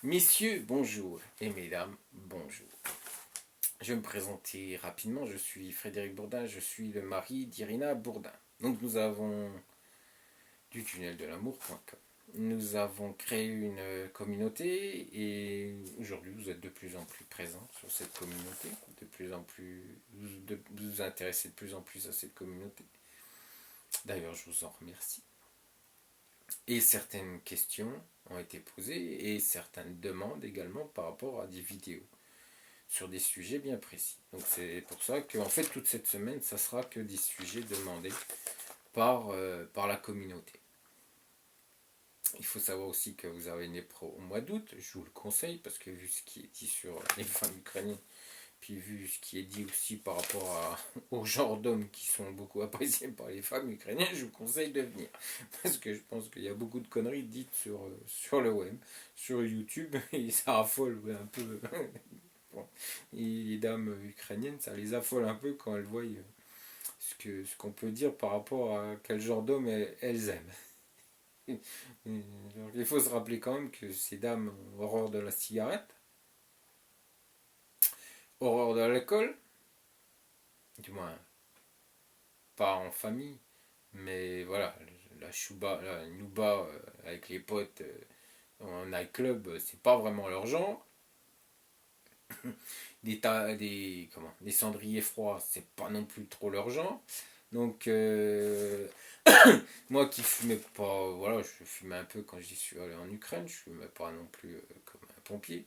Messieurs, bonjour, et mesdames, bonjour. Je vais me présenter rapidement, je suis Frédéric Bourdin, je suis le mari d'Irina Bourdin. Donc nous avons du tunnel de l'amour.com. Nous avons créé une communauté et aujourd'hui vous êtes de plus en plus présents sur cette communauté, de plus en plus, vous vous intéressez de plus en plus à cette communauté. D'ailleurs, je vous en remercie. Et certaines questions ont été posées et certaines demandes également par rapport à des vidéos sur des sujets bien précis. Donc c'est pour ça que en fait toute cette semaine, ça sera que des sujets demandés par la communauté. Il faut savoir aussi que vous avez une pro au mois d'août, je vous le conseille parce que vu ce qui est dit sur les femmes ukrainiennes, puis vu ce qui est dit aussi par rapport au genre d'hommes qui sont beaucoup appréciés par les femmes ukrainiennes, je vous conseille de venir. Parce que je pense qu'il y a beaucoup de conneries dites sur le web, sur YouTube, et ça affole un peu. Bon. Et les dames ukrainiennes, ça les affole un peu quand elles voient ce qu'on peut dire par rapport à quel genre d'homme elles aiment. Il faut se rappeler quand même que ces dames ont horreur de la cigarette, horreur de l'alcool, du moins pas en famille, mais voilà, la chouba, la nouba avec les potes en nightclub, c'est pas vraiment leur genre. Des cendriers froids, c'est pas non plus trop leur genre. Donc, moi qui fumais pas, voilà, je fumais un peu quand j'y suis allé en Ukraine, je fumais pas non plus comme un pompier.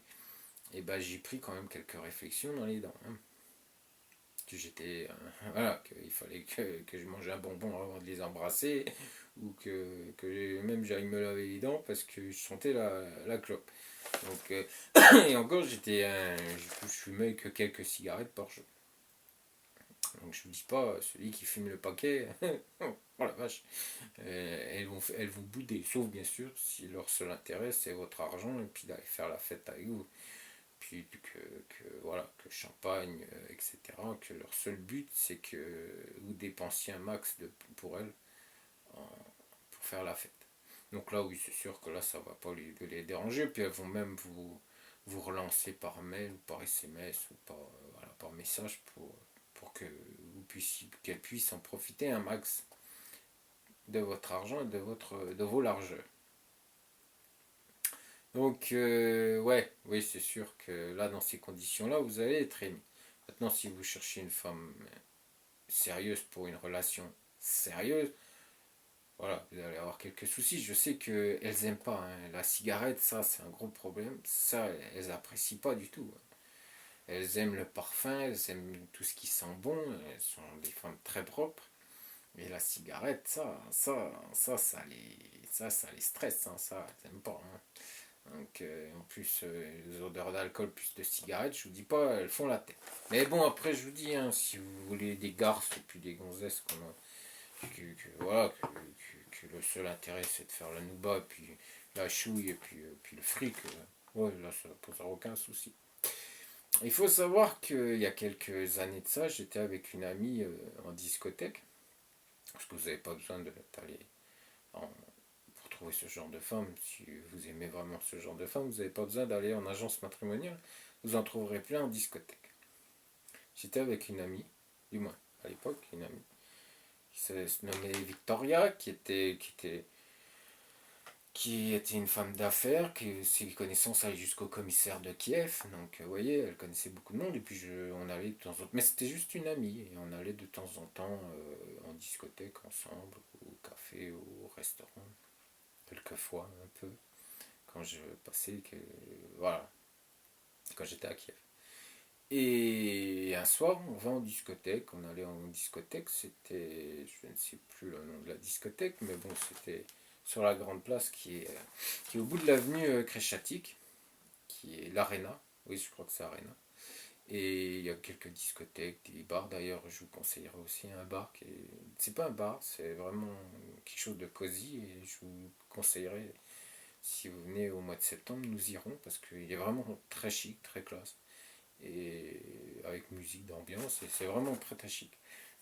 Et ben j'ai pris quand même quelques réflexions dans les dents. Hein. Que j'étais. Voilà, qu'il fallait que je mange un bonbon avant de les embrasser, ou que même j'aille me laver les dents parce que je sentais la clope. Donc, et encore, je fumais que quelques cigarettes par jour. Donc je vous dis pas, celui qui fume le paquet, oh la vache, elles vont bouder. Sauf bien sûr si leur seul intérêt c'est votre argent et puis d'aller faire la fête avec vous. Puis voilà, que champagne, etc. Que leur seul but c'est que vous dépensiez un max pour elles pour faire la fête. Donc là oui c'est sûr que là ça va pas les déranger. Puis elles vont même vous relancer par mail ou par SMS ou par message pour que vous puissiez qu'elles puissent en profiter un max de votre argent et de vos largeurs. Donc ouais, oui c'est sûr que là dans ces conditions-là vous allez être aimé. Maintenant si vous cherchez une femme sérieuse pour une relation sérieuse, voilà, vous allez avoir quelques soucis. Je sais qu'elles n'aiment pas hein. La cigarette, ça c'est un gros problème. Ça, elles apprécient pas du tout. Elles aiment le parfum, elles aiment tout ce qui sent bon. Elles sont des femmes très propres. Mais la cigarette, ça les stresse. Hein. Ça, elles n'aiment pas. Hein. Donc, en plus, les odeurs d'alcool plus de cigarettes, je vous dis pas, elles font la tête. Mais bon, après, je vous dis, hein, si vous voulez des garces et puis des gonzesses voilà, que le seul intérêt c'est de faire la nouba, et puis la chouille, et puis le fric, ouais, là ça ne posera aucun souci. Il faut savoir qu'il y a quelques années de ça, j'étais avec une amie en discothèque, parce que vous n'avez pas besoin d'aller pour trouver ce genre de femme. Si vous aimez vraiment ce genre de femme, vous n'avez pas besoin d'aller en agence matrimoniale, vous en trouverez plein en discothèque. J'étais avec une amie, du moins à l'époque, une amie qui se nommait Victoria, qui était une femme d'affaires, que ses connaissances allaient jusqu'au commissaire de Kiev. Donc, vous voyez, elle connaissait beaucoup de monde. Et puis, on allait de temps en temps. Mais c'était juste une amie. Et on allait de temps en temps en discothèque ensemble, au café, au restaurant. Quelquefois, un peu. Quand je passais. Voilà. Quand j'étais à Kiev. Et un soir, on va en discothèque. On allait en discothèque. C'était. Je ne sais plus le nom de la discothèque. Mais bon, c'était sur la grande place qui est au bout de l'avenue Creschatic, qui est l'Arena. Oui, je crois que c'est Arena. Et il y a quelques discothèques, des bars d'ailleurs. Je vous conseillerais aussi un bar qui est. C'est pas un bar, c'est vraiment quelque chose de cosy. Et je vous conseillerais, si vous venez au mois de septembre, nous irons parce qu'il est vraiment très chic, très classe. Et avec musique d'ambiance, et c'est vraiment très très chic.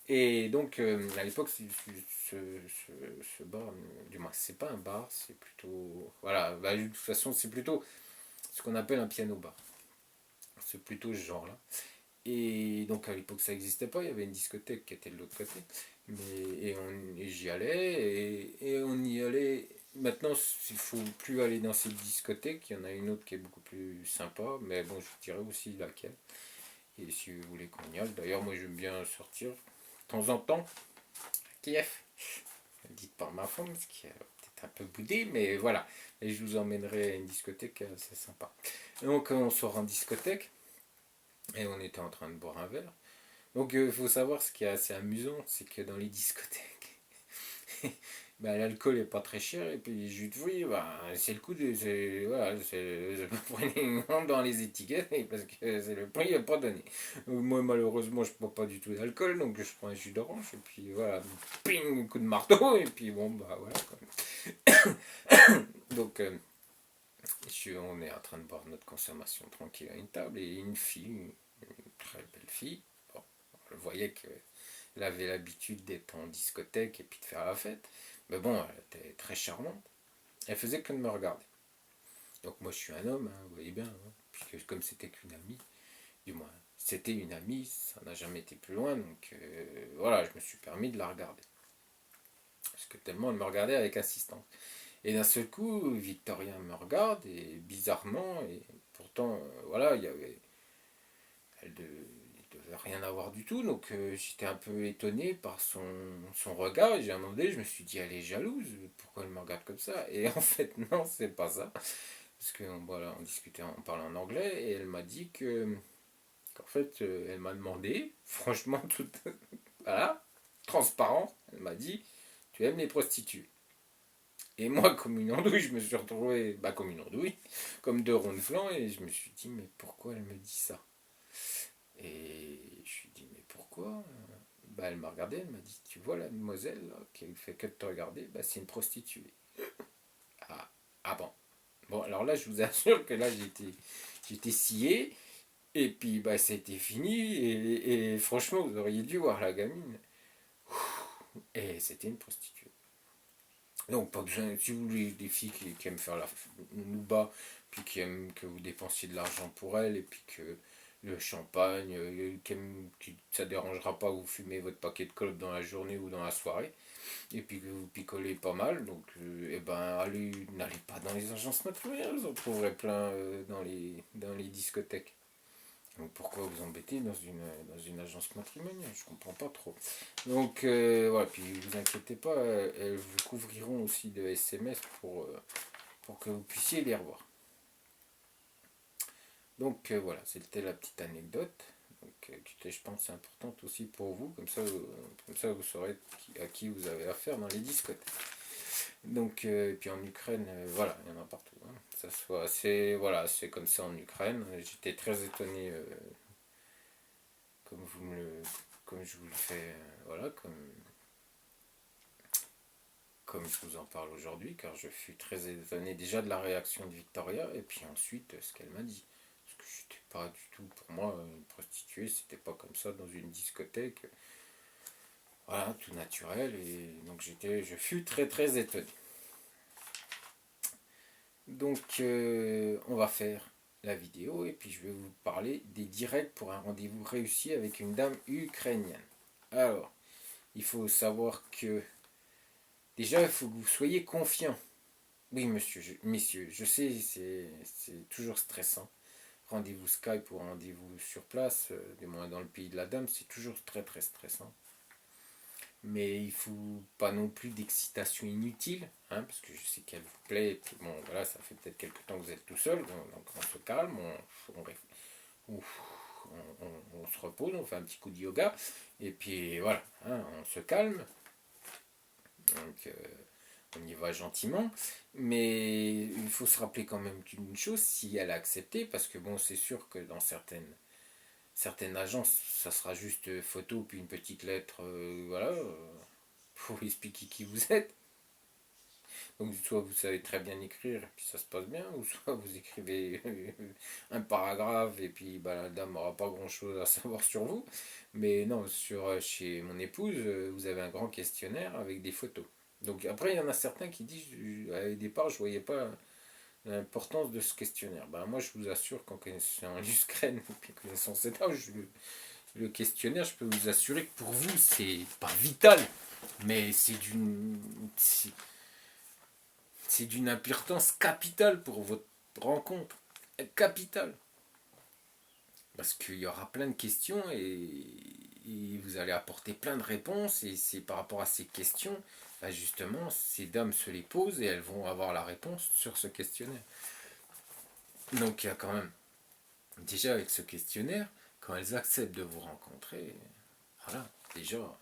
Et donc, à l'époque, ce bar, du moins, c'est pas un bar, c'est plutôt. Voilà, bah, de toute façon, c'est plutôt ce qu'on appelle un piano bar. C'est plutôt ce genre-là. Et donc à l'époque ça n'existait pas, il y avait une discothèque qui était de l'autre côté. Et j'y allais et on y allait. Maintenant il ne faut plus aller dans cette discothèque, il y en a une autre qui est beaucoup plus sympa, mais bon je vous dirai aussi laquelle. Et si vous voulez qu'on y aille, d'ailleurs moi j'aime bien sortir de temps en temps. Kiev, dites par ma femme, ce qui est peut-être un peu boudé, mais voilà. Et je vous emmènerai à une discothèque assez sympa. Donc on sort en discothèque et on était en train de boire un verre. Donc il faut savoir ce qui est assez amusant, c'est que dans les discothèques, bah, l'alcool est pas très cher et puis les jus de fruits, bah, c'est le coup de. Voilà, vous prenez une grande dans les étiquettes parce que c'est le prix à pas donné. Moi malheureusement je bois pas du tout d'alcool donc je prends un jus d'orange et puis voilà, ping, un coup de marteau et puis bon bah voilà quoi. Donc on est en train de boire notre consommation tranquille à une table et une fille, une très belle fille, bon, je voyais qu'elle avait l'habitude d'être en discothèque et puis de faire la fête. Mais bon, elle était très charmante. Elle faisait que de me regarder. Donc moi je suis un homme, hein, vous voyez bien. Hein, puisque comme c'était qu'une amie, du moins c'était une amie, ça n'a jamais été plus loin. Donc voilà, je me suis permis de la regarder. Parce que tellement elle me regardait avec insistance. Et d'un seul coup, Victorien me regarde et bizarrement, et pourtant voilà, elle devait rien avoir du tout, donc j'étais un peu étonné par son regard, et j'ai demandé, je me suis dit, elle est jalouse, pourquoi elle me regarde comme ça? Et en fait, non, c'est pas ça, parce que voilà, on discutait, on parlait en anglais, et elle m'a dit qu'en fait, elle m'a demandé, franchement, tout, voilà, transparent, elle m'a dit, tu aimes les prostituées. Et moi, comme une andouille, je me suis retrouvé, bah comme une andouille, comme deux ronds de flanc, et je me suis dit, mais pourquoi elle me dit ça? Et je lui ai dit, mais pourquoi? Bah, elle m'a regardé, elle m'a dit, tu vois la demoiselle là, qui fait que de te regarder, bah, c'est une prostituée. Ah, ah bon. Bon, alors là, je vous assure que là, j'étais scié, et puis bah, c'était fini, et franchement, vous auriez dû voir la gamine. Et c'était une prostituée. Donc, pas besoin, si vous voulez des filles qui aiment faire la nouba, puis qui aiment que vous dépensiez de l'argent pour elles, et puis que le champagne, ça ne dérangera pas, vous fumez votre paquet de clopes dans la journée ou dans la soirée, et puis que vous picolez pas mal, donc eh ben, n'allez pas dans les agences matrimoniales, vous en trouverez plein dans les discothèques. Donc pourquoi vous embêter dans une agence matrimoniale? Je comprends pas trop. Donc voilà, puis vous inquiétez pas, elles vous couvriront aussi de SMS pour que vous puissiez les revoir. Donc voilà, c'était la petite anecdote. Donc, qui je pense c'est importante aussi pour vous, comme ça vous saurez à qui vous avez affaire dans les discothèques. Donc, et puis en Ukraine, voilà, il y en a partout. Hein. C'est comme ça en Ukraine. J'étais très étonné comme comme je vous le fais, voilà, comme je vous en parle aujourd'hui, car je fus très étonné déjà de la réaction de Victoria et puis ensuite ce qu'elle m'a dit. Parce que j'étais pas du tout, pour moi, une prostituée, c'était pas comme ça dans une discothèque. Voilà, tout naturel et donc je fus très très étonné. Donc on va faire la vidéo et puis je vais vous parler des directs pour un rendez-vous réussi avec une dame ukrainienne. Alors, il faut savoir que déjà il faut que vous soyez confiant. Oui monsieur, messieurs, je sais c'est toujours stressant. Rendez-vous Skype ou rendez-vous sur place, du moins dans le pays de la dame, c'est toujours très très stressant. Mais il ne faut pas non plus d'excitation inutile, hein, parce que je sais qu'elle vous plaît, et puis bon, voilà, ça fait peut-être quelques temps que vous êtes tout seul, donc on se calme, on se repose, on fait un petit coup de yoga, et puis voilà, hein, on se calme, donc on y va gentiment, mais il faut se rappeler quand même qu'une chose, si elle a accepté, parce que bon, c'est sûr que dans certaines agences, ça sera juste photo, puis une petite lettre, voilà, pour expliquer qui vous êtes. Donc soit vous savez très bien écrire et puis ça se passe bien, ou soit vous écrivez un paragraphe et puis bah, la dame n'aura pas grand chose à savoir sur vous. Mais non, chez mon épouse, vous avez un grand questionnaire avec des photos. Donc après, il y en a certains qui disent, au départ, je voyais pas l'importance de ce questionnaire. Ben, moi, je vous assure qu'en connaissant l'Ukraine, puis connaissant cet âge, le questionnaire, je peux vous assurer que pour vous, c'est pas vital, mais c'est d'une importance capitale pour votre rencontre. Capitale. Parce qu'il y aura plein de questions et vous allez apporter plein de réponses. Et c'est par rapport à ces questions, bah justement, ces dames se les posent et elles vont avoir la réponse sur ce questionnaire. Donc il y a quand même, déjà avec ce questionnaire, quand elles acceptent de vous rencontrer, voilà, déjà,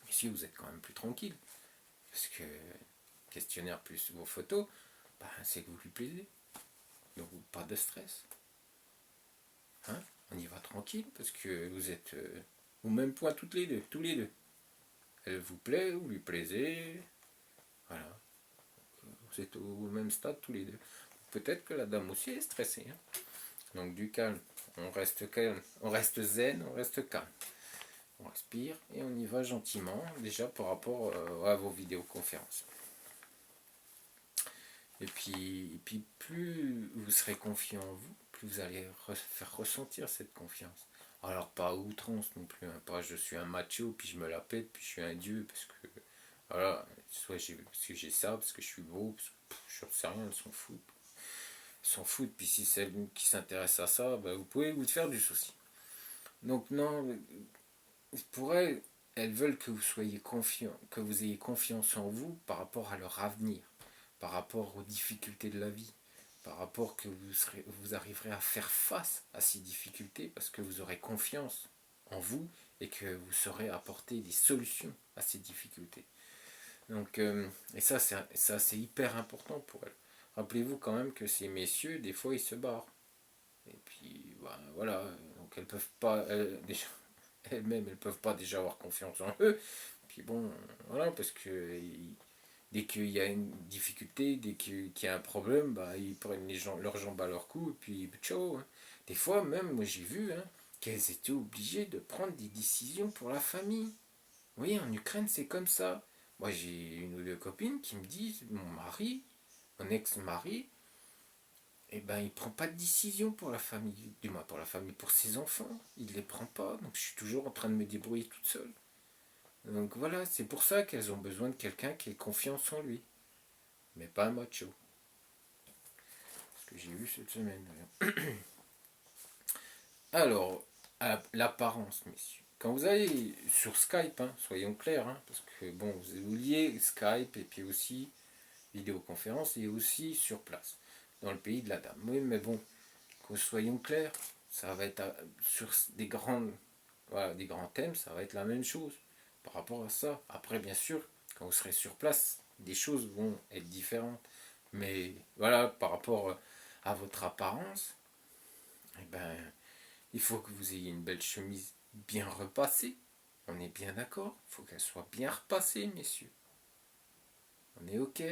ici vous êtes quand même plus tranquille. Parce que questionnaire plus vos photos, bah, c'est que vous lui plaisez. Donc pas de stress. Hein, on y va tranquille parce que vous êtes au même point toutes les deux, tous les deux. Elle vous plaît, vous lui plaisez. Voilà. Vous êtes au même stade tous les deux. Peut-être que la dame aussi est stressée. Hein. Donc du calme. On reste calme. On reste zen, on reste calme. On respire et on y va gentiment. Déjà par rapport à vos vidéoconférences. Et puis plus vous serez confiant en vous, plus vous allez faire ressentir cette confiance. Alors pas à outrance non plus, hein, pas je suis un macho, puis je me la pète, puis je suis un dieu, parce que voilà, soit parce que j'ai ça, parce que je suis beau, parce que je ne sais rien, elles s'en foutent. Elles s'en foutent, puis si c'est celle qui s'intéresse à ça, bah, vous pouvez vous faire du souci. Donc non, pour elles veulent que vous soyez confiant, que vous ayez confiance en vous par rapport à leur avenir, par rapport aux difficultés de la vie, par rapport que vous arriverez à faire face à ces difficultés parce que vous aurez confiance en vous et que vous saurez apporter des solutions à ces difficultés. Donc, et ça c'est hyper important pour elles. Rappelez-vous quand même que ces messieurs, des fois, ils se barrent. Et puis, bah, voilà, donc elles peuvent pas, déjà, elles-mêmes, elles peuvent pas déjà avoir confiance en eux. Puis bon, voilà, parce que dès qu'il y a une difficulté, dès qu'il y a un problème, bah, ils prennent leurs jambes à leur cou et puis ciao. Hein. Des fois même, moi j'ai vu hein, qu'elles étaient obligées de prendre des décisions pour la famille. Oui, en Ukraine c'est comme ça. Moi j'ai une ou deux copines qui me disent, mon mari, mon ex-mari, eh ben il prend pas de décision pour la famille, du moins pour la famille, pour ses enfants, il les prend pas, donc je suis toujours en train de me débrouiller toute seule. Donc voilà, c'est pour ça qu'elles ont besoin de quelqu'un qui ait confiance en lui, mais pas un macho. Ce que j'ai vu cette semaine. Alors, l'apparence, messieurs. Quand vous allez sur Skype, hein, soyons clairs, hein, parce que bon, vous liez Skype et puis aussi vidéoconférence et aussi sur place, dans le pays de la dame. Oui, mais bon, que soyons clairs, ça va être sur voilà, des grands thèmes, ça va être la même chose par rapport à ça. Après, bien sûr, quand vous serez sur place, des choses vont être différentes. Mais voilà, par rapport à votre apparence, eh ben, il faut que vous ayez une belle chemise bien repassée. On est bien d'accord. Il faut qu'elle soit bien repassée, messieurs. On est OK.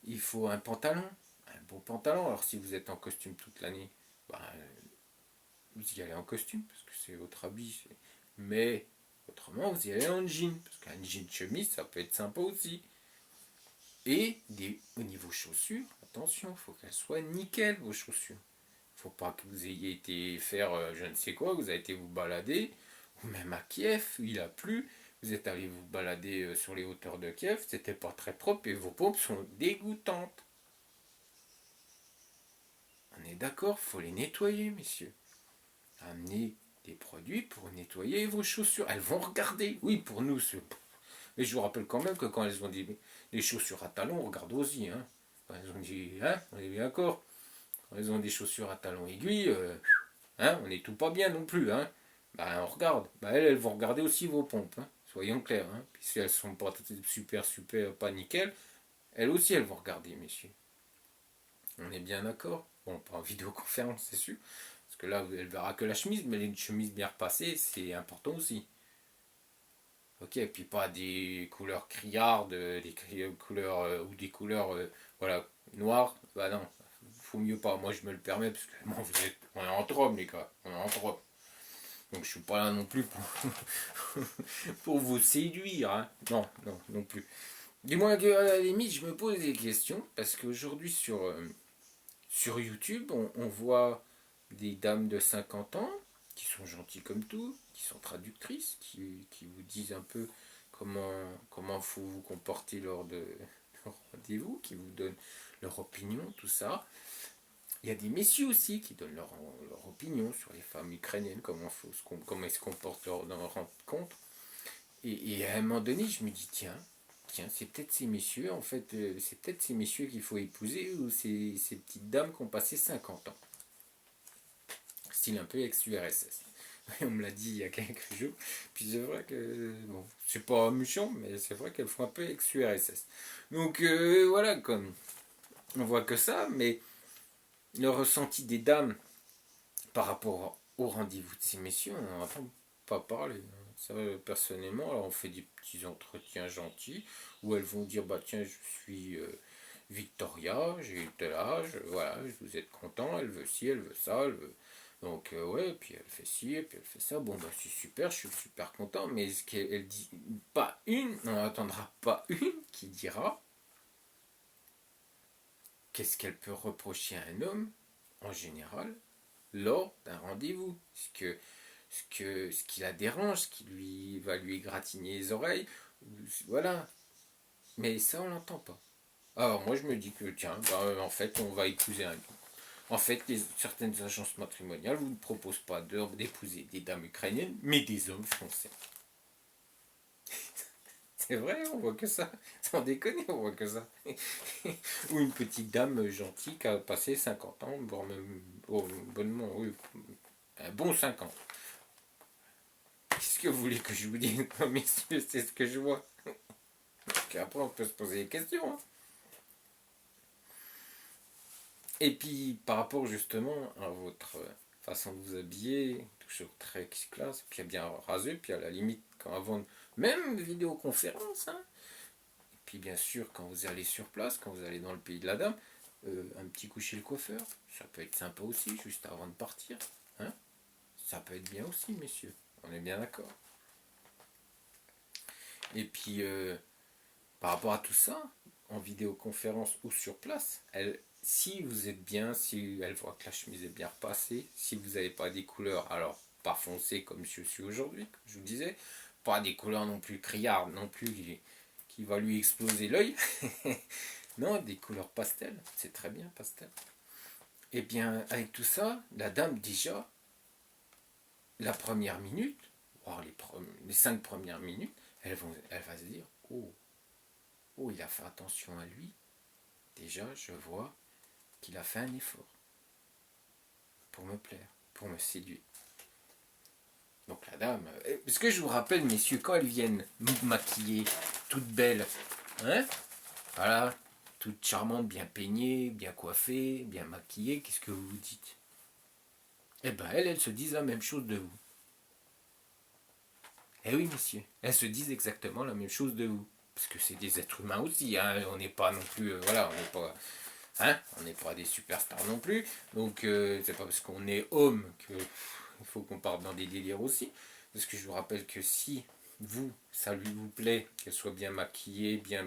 Il faut un pantalon. Un beau pantalon. Alors si vous êtes en costume toute l'année, bah, vous y allez en costume, parce que c'est votre habit. Mais autrement, vous y allez en jean. Parce qu'un jean chemise, ça peut être sympa aussi. Et au niveau chaussures, attention, il faut qu'elles soient nickel, vos chaussures. Faut pas que vous ayez été faire je ne sais quoi, vous avez été vous balader, ou même à Kiev, il a plu, vous êtes allé vous balader sur les hauteurs de Kiev, c'était pas très propre et vos pompes sont dégoûtantes. On est d'accord, faut les nettoyer, messieurs. Amenez des produits pour nettoyer vos chaussures. Elles vont regarder. Oui, pour nous, c'est... Mais je vous rappelle quand même que quand elles ont des chaussures à talons, on regarde aussi. Hein. Quand elles ont dit, hein, on est bien d'accord. Quand elles ont des chaussures à talons aiguilles, hein, on n'est tout pas bien non plus. Hein. Ben, on regarde. Ben, elles vont regarder aussi vos pompes. Hein. Soyons clairs. Hein. Puis si elles sont pas super, pas nickel, elles aussi, elles vont regarder, messieurs. On est bien d'accord. Bon, pas en vidéoconférence, c'est sûr. Parce que là, elle verra que la chemise, mais une chemise bien repassée, c'est important aussi. Ok, et puis pas des couleurs criardes, des couleurs ou des couleurs voilà, noires. Bah non, faut mieux pas. Moi je me le permets parce que bon, on est entre hommes les gars, on est entre hommes. Donc je suis pas là non plus pour, pour vous séduire. Hein. Non, non, non plus. Du moins que à la limite, je me pose des questions, parce qu'aujourd'hui sur YouTube, on voit des dames de 50 ans qui sont gentilles comme tout, qui sont traductrices, qui vous disent un peu comment faut vous comporter lors de rendez-vous, qui vous donnent leur opinion, tout ça. Il y a des messieurs aussi qui donnent leur opinion sur les femmes ukrainiennes, comment elles se comportent dans leur rencontre. Et à un moment donné, je me dis, tiens, c'est peut-être ces messieurs, en fait, c'est peut-être ces messieurs qu'il faut épouser ou ces petites dames qui ont passé 50 ans. Style un peu ex-URSS. On me l'a dit il y a quelques jours. Puis c'est vrai que, bon, c'est pas méchant, mais c'est vrai qu'elles font un peu ex-URSS. Donc voilà, comme on voit que ça, mais le ressenti des dames par rapport au rendez-vous de ces messieurs, on n'en entend pas parler. Ça, personnellement, alors on fait des petits entretiens gentils où elles vont dire bah tiens, je suis Victoria, j'ai tel âge, voilà, vous êtes content, elle veut ci, elle veut ça, elle veut. Donc ouais, puis elle fait ci, et puis elle fait ça, bon bah c'est super, je suis super content, mais ce qu'elle dit, pas une, on n'entendra pas une qui dira qu'est-ce qu'elle peut reprocher à un homme, en général, lors d'un rendez-vous. Ce qui la dérange, ce qui va lui égratigner les oreilles, voilà. Mais ça, on l'entend pas. Alors moi, je me dis que, tiens, bah, en fait, on va épouser un. En fait, certaines agences matrimoniales vous ne proposent pas d'épouser des dames ukrainiennes, mais des hommes français. C'est vrai, on voit que ça. Sans déconner, on voit que ça. Ou une petite dame gentille qui a passé 50 ans, voire même, oh, bonnement, oui, un bon 50. Qu'est-ce que vous voulez que je vous dise? Non, messieurs, c'est ce que je vois. Après, on peut se poser des questions. Hein. Et puis, par rapport justement à votre façon de vous habiller, toujours très classe, puis bien rasé, puis à la limite, quand avant, même vidéoconférence, hein. Et puis, bien sûr, quand vous allez sur place, quand vous allez dans le pays de la dame, un petit coup chez le coiffeur, ça peut être sympa aussi, juste avant de partir. Hein. Ça peut être bien aussi, messieurs. On est bien d'accord. Et puis, par rapport à tout ça, en vidéoconférence ou sur place, si vous êtes bien, si elle voit que la chemise est bien repassée, si vous n'avez pas des couleurs, alors pas foncées comme je suis aujourd'hui, comme je vous disais, pas des couleurs non plus criardes, non plus qui va lui exploser l'œil, non, des couleurs pastel, c'est très bien pastel. Et bien, avec tout ça, la dame déjà, la première minute, voire les 5 premières minutes, elle va se dire, oh, il a fait attention à lui. Déjà, je vois qu'il a fait un effort pour me plaire, pour me séduire. Donc la dame, est-ce que je vous rappelle, messieurs, quand elles viennent nous maquiller, toutes belles, hein, voilà, toutes charmantes, bien peignées, bien coiffées, bien maquillées, qu'est-ce que vous vous dites? Eh ben elles se disent la même chose de vous. Eh oui, messieurs, elles se disent exactement la même chose de vous. Parce que c'est des êtres humains aussi, hein, on n'est pas non plus, voilà, on n'est pas hein, on n'est pas des superstars non plus, donc c'est pas parce qu'on est homme qu'il faut qu'on parte dans des délires aussi. Parce que je vous rappelle que si vous, ça lui vous plaît, qu'elle soit bien maquillée, bien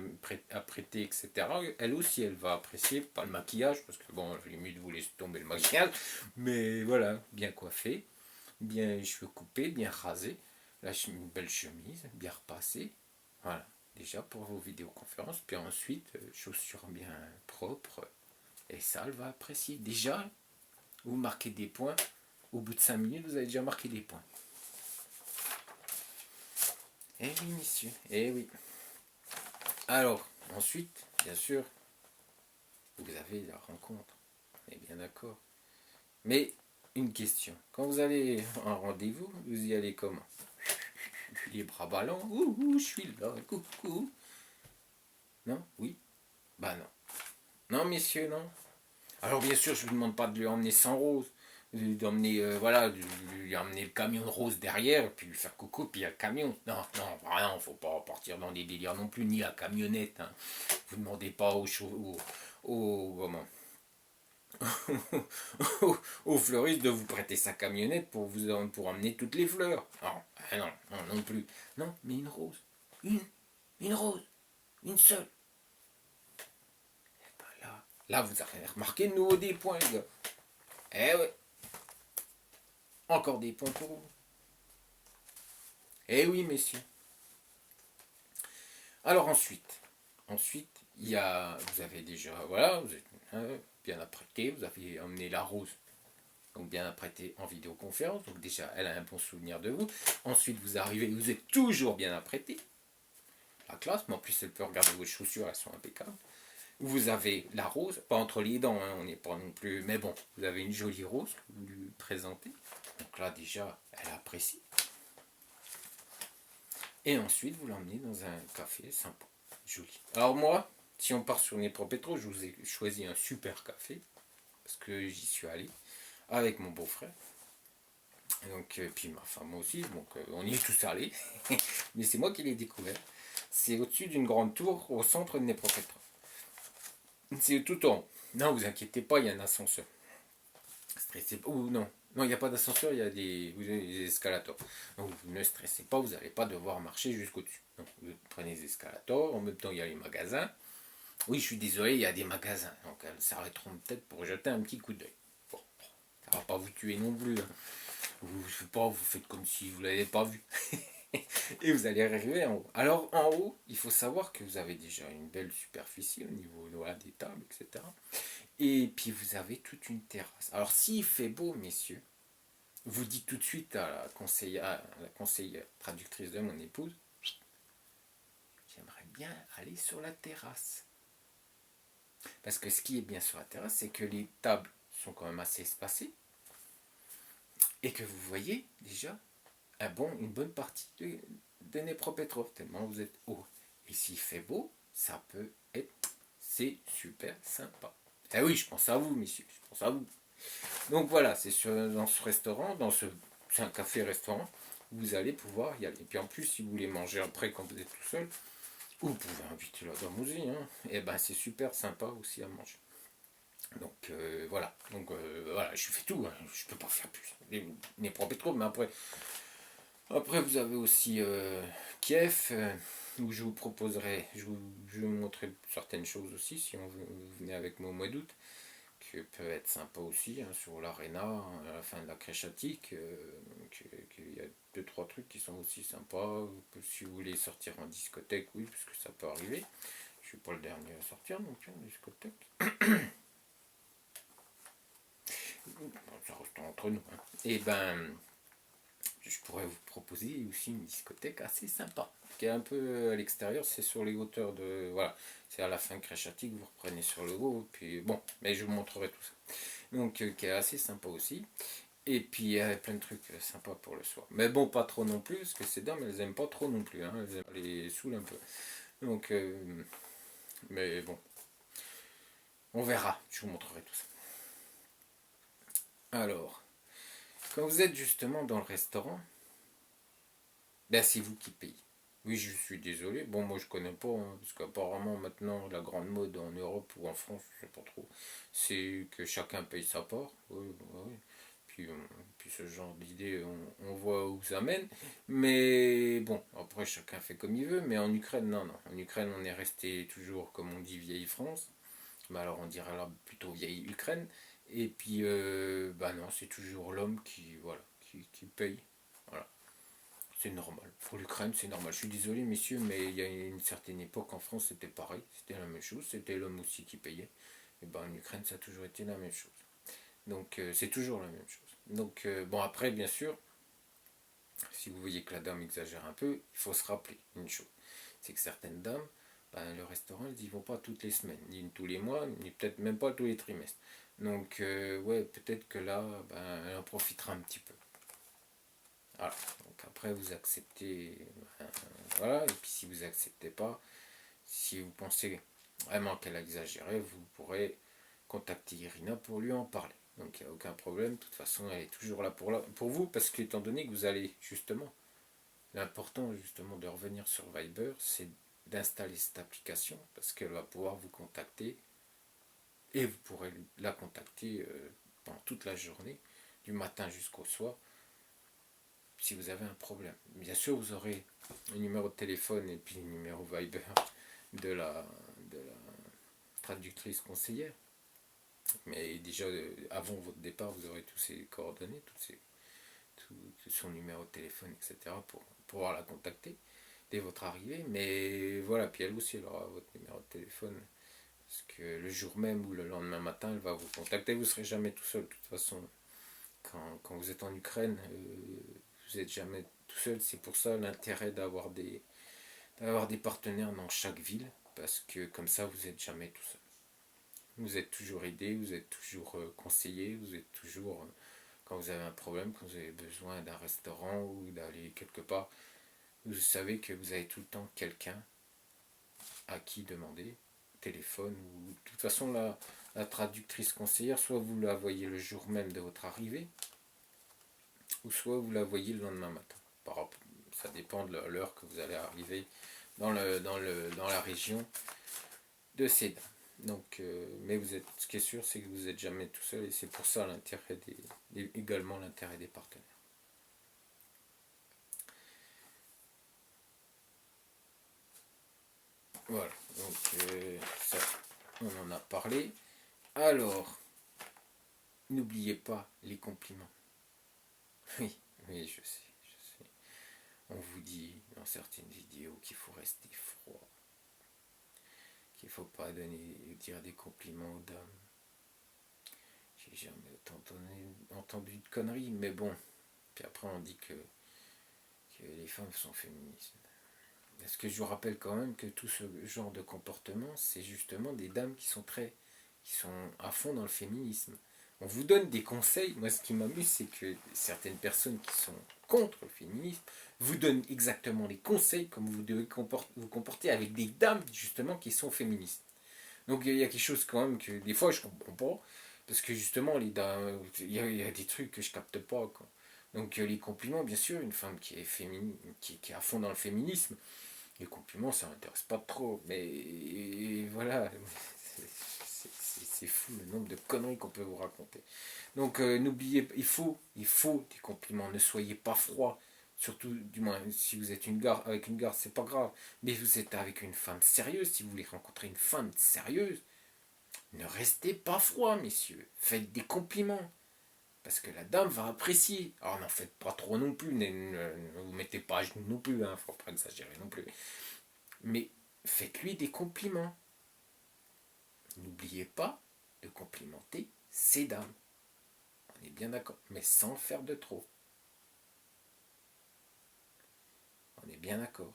apprêtée, etc., elle aussi, elle va apprécier, pas le maquillage, parce que bon, limite vous laissez tomber le maquillage, mais voilà, bien coiffée, bien les cheveux coupés, bien rasés, une belle chemise, bien repassée, voilà. Déjà pour vos vidéoconférences, puis ensuite, chaussures bien propres, et ça, elle va apprécier. Déjà, vous marquez des points. Au bout de 5 minutes, vous avez déjà marqué des points. Eh oui, messieurs. Eh oui. Alors, ensuite, bien sûr, vous avez la rencontre. On est bien d'accord. Mais, une question. Quand vous allez à un rendez-vous, vous y allez comment? Les bras ballants. Ouh, je suis là. Coucou. Non? Oui? Bah non. Non, messieurs, non. Alors bien sûr, je ne vous demande pas de lui emmener sans rose, d'emmener, voilà, de lui emmener le camion de rose derrière, puis lui faire coucou, puis il y a le camion. Non, non, vraiment, faut pas partir dans des délires non plus, ni la camionnette. Hein. Vous ne demandez pas comment, au fleuriste de vous prêter sa camionnette pour emmener toutes les fleurs. Non, non, non, non plus. Non, mais une rose. Une rose. Une seule. Et ben là, vous avez remarqué de nouveau des points, les gars. Eh ouais. Encore des points pour vous. Eh oui, messieurs. Alors ensuite, vous avez déjà, voilà, vous êtes bien apprêté, vous avez emmené la rose, donc bien apprêté en vidéoconférence, donc déjà elle a un bon souvenir de vous. Ensuite vous arrivez, vous êtes toujours bien apprêté, la classe, mais en plus elle peut regarder vos chaussures, elles sont impeccables. Vous avez la rose, pas entre les dents, hein, on n'est pas non plus, mais bon, vous avez une jolie rose que vous lui présentez, donc là déjà elle apprécie. Et ensuite, vous l'emmenez dans un café sympa, joli. Alors moi, si on part sur Dnepropetrovsk, je vous ai choisi un super café, parce que j'y suis allé, avec mon beau-frère. Donc, puis ma femme aussi, donc on y est tous allés. Mais c'est moi qui l'ai découvert. C'est au-dessus d'une grande tour, au centre de Dnepropetrovsk. C'est tout en haut. Non, vous inquiétez pas, il y a un ascenseur. Stressez pas. Ou non. Non, il n'y a pas d'ascenseur, il y a des escalators. Donc vous ne stressez pas, vous n'allez pas devoir marcher jusqu'au-dessus. Donc vous prenez les escalators, en même temps il y a les magasins. Oui, je suis désolé, il y a des magasins. Donc elles s'arrêteront peut-être pour jeter un petit coup d'œil. Bon, ça ne va pas vous tuer non plus. Hein. Vous faites comme si vous ne l'avez pas vu. Et vous allez arriver en haut. Alors en haut, il faut savoir que vous avez déjà une belle superficie au niveau voilà, des tables, etc. Et puis vous avez toute une terrasse. Alors s'il fait beau, messieurs, vous dites tout de suite à la conseillère traductrice de mon épouse, j'aimerais bien aller sur la terrasse. Parce que ce qui est bien sur la terrasse, c'est que les tables sont quand même assez espacées et que vous voyez déjà une bonne partie de Dnepropetrovsk, tellement vous êtes haut. Et s'il fait beau, ça peut être, c'est super sympa. Eh oui, je pense à vous, messieurs, je pense à vous. Donc voilà, dans ce restaurant, c'est un café-restaurant, vous allez pouvoir y aller. Et puis en plus, si vous voulez manger après quand vous êtes tout seul, vous pouvez inviter la dame aussi, hein. Et ben c'est super sympa aussi à manger. Donc voilà, voilà, je fais tout, hein. Je peux pas faire plus. Les propres trop, mais après vous avez aussi Kiev, où je vous proposerai, je vais vous montrer certaines choses aussi si vous venez avec moi au mois d'août, qui peut être sympa aussi, hein, sur l'aréna, hein, à la fin de la Créchatique, il y a deux trois trucs qui sont aussi sympas. Si vous voulez sortir en discothèque, oui, parce que ça peut arriver. Je suis pas le dernier à sortir donc en discothèque. Ça reste entre nous. Hein. Et ben, je pourrais vous proposer aussi une discothèque assez sympa, qui est un peu à l'extérieur, c'est sur les hauteurs de... Voilà, c'est à la fin de Créchatique, vous reprenez sur le haut, puis bon, mais je vous montrerai tout ça. Donc, qui est assez sympa aussi. Et puis, il y a plein de trucs sympas pour le soir. Mais bon, pas trop non plus, parce que ces dames, elles aiment pas trop non plus, hein, elles aiment les saouler un peu. Donc, mais bon, on verra, je vous montrerai tout ça. Alors, quand vous êtes justement dans le restaurant, ben c'est vous qui payez. Oui, je suis désolé. Bon, moi je connais pas, hein, parce qu'apparemment maintenant la grande mode en Europe ou en France, je sais pas trop, c'est que chacun paye sa part. Oui, oui. Puis ce genre d'idée, on voit où ça mène. Mais bon, après chacun fait comme il veut. Mais en Ukraine, non, non. En Ukraine, on est resté toujours, comme on dit, vieille France. Mais alors on dirait là plutôt vieille Ukraine. Et puis, bah non, c'est toujours l'homme qui, voilà, qui paye. Voilà. C'est normal. Pour l'Ukraine, c'est normal. Je suis désolé, messieurs, mais il y a une certaine époque en France, c'était pareil. C'était la même chose. C'était l'homme aussi qui payait. Et ben en Ukraine, ça a toujours été la même chose. Donc, c'est toujours la même chose. Donc, bon, après, bien sûr, si vous voyez que la dame exagère un peu, il faut se rappeler une chose. C'est que certaines dames, ben, le restaurant, ils n'y vont pas toutes les semaines, ni tous les mois, ni peut-être même pas tous les trimestres. Donc, ouais, peut-être que là, ben, elle en profitera un petit peu. Voilà. Donc après, vous acceptez, ben, voilà. Et puis si vous acceptez pas, si vous pensez vraiment qu'elle a exagéré, vous pourrez contacter Irina pour lui en parler. Donc il n'y a aucun problème. De toute façon, elle est toujours là pour vous, parce qu'étant donné que vous allez justement, l'important justement de revenir sur Viber, c'est d'installer cette application, parce qu'elle va pouvoir vous contacter, et vous pourrez la contacter pendant toute la journée, du matin jusqu'au soir, si vous avez un problème. Bien sûr, vous aurez un numéro de téléphone et puis un numéro Viber de la traductrice conseillère. Mais déjà, avant votre départ, vous aurez tous ses coordonnées, tout son numéro de téléphone, etc. pour pouvoir la contacter dès votre arrivée. Mais voilà, puis elle aussi, elle aura votre numéro de téléphone. Parce que le jour même ou le lendemain matin, elle va vous contacter. Vous ne serez jamais tout seul, de toute façon. Quand vous êtes en Ukraine, vous n'êtes jamais tout seul. C'est pour ça l'intérêt d'avoir des partenaires dans chaque ville. Parce que comme ça, vous n'êtes jamais tout seul. Vous êtes toujours aidé, vous êtes toujours conseillé, vous êtes toujours, quand vous avez un problème, quand vous avez besoin d'un restaurant ou d'aller quelque part, vous savez que vous avez tout le temps quelqu'un à qui demander, téléphone ou de toute façon la traductrice conseillère, soit vous la voyez le jour même de votre arrivée, ou soit vous la voyez le lendemain matin. Ça dépend de l'heure que vous allez arriver dans la région de Sedan. Donc, mais ce qui est sûr, c'est que vous n'êtes jamais tout seul et c'est pour ça également l'intérêt des partenaires. Voilà, donc ça, on en a parlé. Alors, n'oubliez pas les compliments. Oui, oui, je sais. On vous dit dans certaines vidéos qu'il faut rester froid, qu'il ne faut pas dire des compliments aux dames. J'ai jamais entendu de conneries, mais bon. Puis après, on dit que les femmes sont féministes. Est-ce que je vous rappelle quand même que tout ce genre de comportement, c'est justement des dames qui sont à fond dans le féminisme. On vous donne des conseils. Moi, ce qui m'amuse, c'est que certaines personnes qui sont contre le féminisme vous donnent exactement les conseils comme vous devez vous comporter avec des dames, justement, qui sont féministes. Donc, il y a quelque chose quand même que des fois, je comprends pas. Parce que justement, les dames, il y a des trucs que je capte pas, quoi. Donc, les compliments, bien sûr, une femme qui est qui est à fond dans le féminisme, les compliments, ça m'intéresse pas trop. Mais voilà, c'est fou le nombre de conneries qu'on peut vous raconter. Donc n'oubliez, il faut des compliments. Ne soyez pas froid. Surtout, du moins, si vous êtes avec une garde, c'est pas grave. Mais vous êtes avec une femme sérieuse. Si vous voulez rencontrer une femme sérieuse, ne restez pas froid, messieurs. Faites des compliments. Parce que la dame va apprécier. Alors n'en faites pas trop non plus. Ne vous mettez pas à genoux non plus. Hein, faut pas exagérer non plus. Mais faites-lui des compliments. N'oubliez pas de complimenter ces dames. On est bien d'accord. Mais sans faire de trop. On est bien d'accord.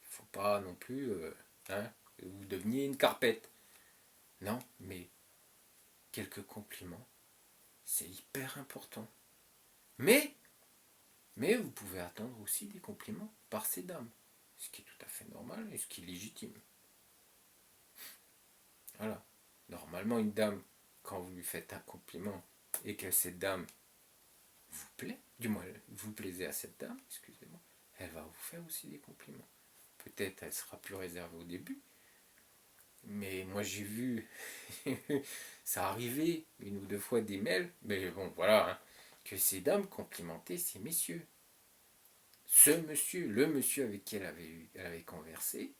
Il ne faut pas non plus que vous deveniez une carpette. Non, mais quelques compliments, c'est hyper important. Mais vous pouvez attendre aussi des compliments par ces dames. Ce qui est tout à fait normal et ce qui est légitime. Voilà. Normalement, une dame, quand vous lui faites un compliment et que cette dame vous plaît, du moins vous plaisez à cette dame, excusez-moi, elle va vous faire aussi des compliments. Peut-être elle sera plus réservée au début, mais moi j'ai vu ça arriver une ou deux fois des mails, mais bon voilà, hein, que ces dames complimentaient ces messieurs. Ce monsieur, le monsieur avec qui elle avait conversé,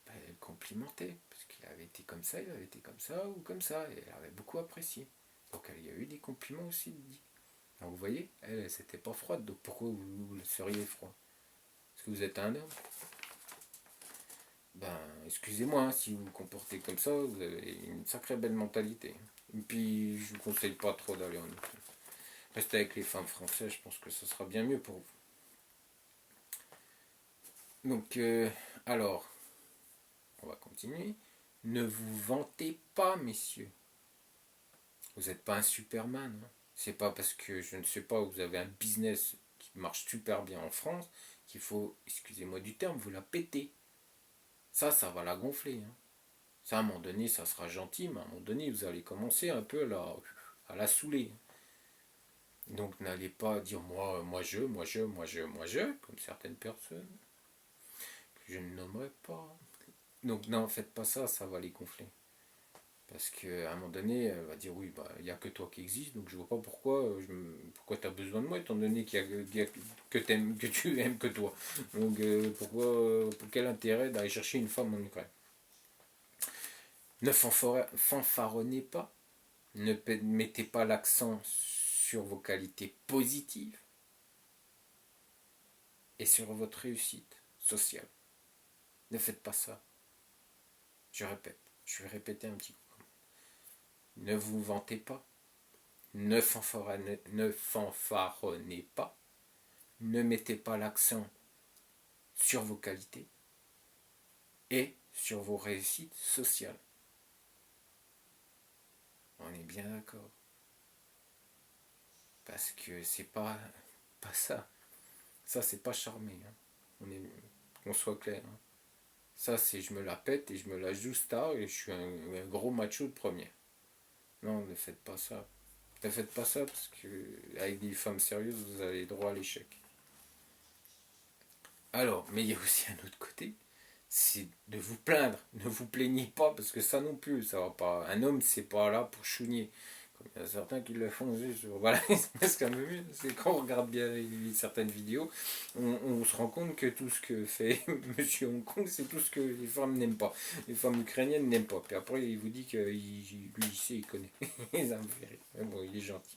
ben, elle complimentait, parce qu'il avait été comme ça, il avait été comme ça, ou comme ça, et elle avait beaucoup apprécié. Donc il y a eu des compliments aussi dit. Donc vous voyez, elle s'était pas froide, donc pourquoi vous seriez froid? Parce que vous êtes un homme? Ben, excusez-moi, hein, si vous vous comportez comme ça, vous avez une sacrée belle mentalité. Et puis, je vous conseille pas trop d'aller en Ukraine. Restez avec les femmes françaises, je pense que ce sera bien mieux pour vous. Donc, alors, on va continuer. Ne vous vantez pas, messieurs. Vous n'êtes pas un Superman. Hein. C'est pas parce que, je ne sais pas, vous avez un business qui marche super bien en France qu'il faut, excusez-moi du terme, vous la péter. Ça va la gonfler. Hein. Ça, à un moment donné, ça sera gentil, mais à un moment donné, vous allez commencer un peu à la saouler. Donc n'allez pas dire moi je, comme certaines personnes que je ne nommerai pas. Donc non, faites pas ça, ça va les gonfler. Parce qu'à un moment donné, elle va dire oui, bah, il n'y a que toi qui existe, donc je vois pas pourquoi, pourquoi tu as besoin de moi, étant donné que tu aimes que toi. Donc pour quel intérêt d'aller chercher une femme en Ukraine? Ne fanfaronnez pas, ne mettez pas l'accent sur vos qualités positives et sur votre réussite sociale. Ne faites pas ça. Je répète, je vais répéter un petit coup. Ne vous vantez pas, ne fanfaronnez pas, ne mettez pas l'accent sur vos qualités et sur vos réussites sociales. On est bien d'accord. Parce que c'est pas ça. Ça, c'est pas charmé. Hein. Qu'on soit clair. Hein. Ça, c'est je me la pète et je me la joue star et je suis un gros macho de première. Non, ne faites pas ça. Ne faites pas ça parce que avec des femmes sérieuses, vous avez droit à l'échec. Alors, mais il y a aussi un autre côté, c'est de vous plaindre. Ne vous plaignez pas parce que ça non plus, ça va pas. Un homme, c'est pas là pour chougner. Comme il y a certains qui le font juste. Voilà, c'est quand même mieux. C'est quand on regarde bien certaines vidéos, on se rend compte que tout ce que fait Monsieur Hong Kong, c'est tout ce que les femmes n'aiment pas. Les femmes ukrainiennes n'aiment pas. Puis après, il vous dit que lui, il sait, il connaît. Ça me fait rire. Mais bon, il est gentil.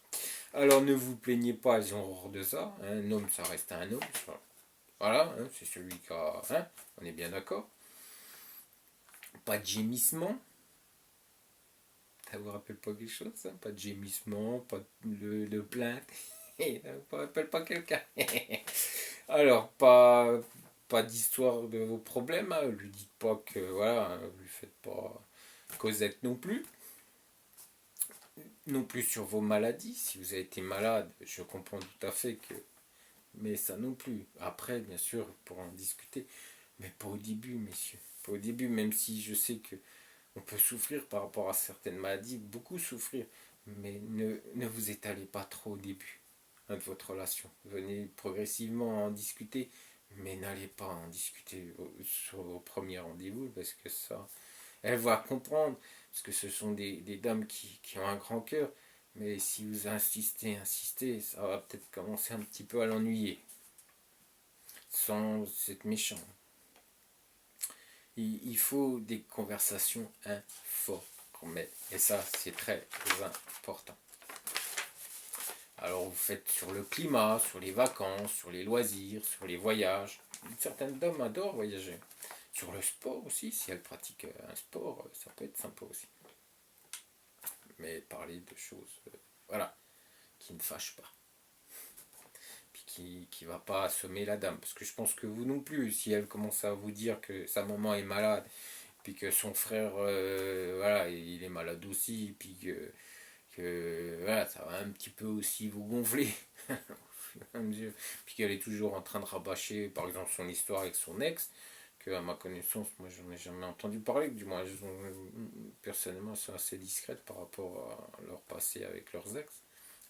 Alors ne vous plaignez pas, ils ont horreur de ça. Un homme, ça reste un homme. Voilà, hein, c'est celui qui a. Hein, on est bien d'accord. Pas de gémissement. Ça vous rappelle pas quelque chose, ça? Pas de gémissement, pas de plainte. On appelle pas quelqu'un. Alors, pas d'histoire de vos problèmes. Hein. Lui dites pas que. Voilà, hein, lui faites pas Cosette non plus. Non plus sur vos maladies. Si vous avez été malade, je comprends tout à fait que. Mais ça non plus. Après, bien sûr, pour en discuter. Mais pas au début, messieurs. Pas au début, même si je sais que on peut souffrir par rapport à certaines maladies, beaucoup souffrir. Mais ne vous étalez pas trop au début hein, de votre relation. Venez progressivement en discuter, mais n'allez pas en discuter sur vos premiers rendez-vous parce que ça, elle va comprendre. Parce que ce sont des dames qui ont un grand cœur. Mais si vous insistez, ça va peut-être commencer un petit peu à l'ennuyer. Sans être méchant. Il faut des conversations informelles. Et ça, c'est très important. Alors, vous faites sur le climat, sur les vacances, sur les loisirs, sur les voyages. Certaines dames adorent voyager. Sur le sport aussi, si elles pratiquent un sport, ça peut être sympa aussi. Mais parler de choses, voilà, qui ne fâchent pas. Puis qui va pas assommer la dame. Parce que je pense que vous non plus, si elle commence à vous dire que sa maman est malade, puis que son frère, voilà, il est malade aussi, puis que voilà, ça va un petit peu aussi vous gonfler. Puis qu'elle est toujours en train de rabâcher, par exemple, son histoire avec son ex, que à ma connaissance, moi j'en ai jamais entendu parler, du moins personnellement, elles sont assez discrètes par rapport à leur passé avec leurs ex,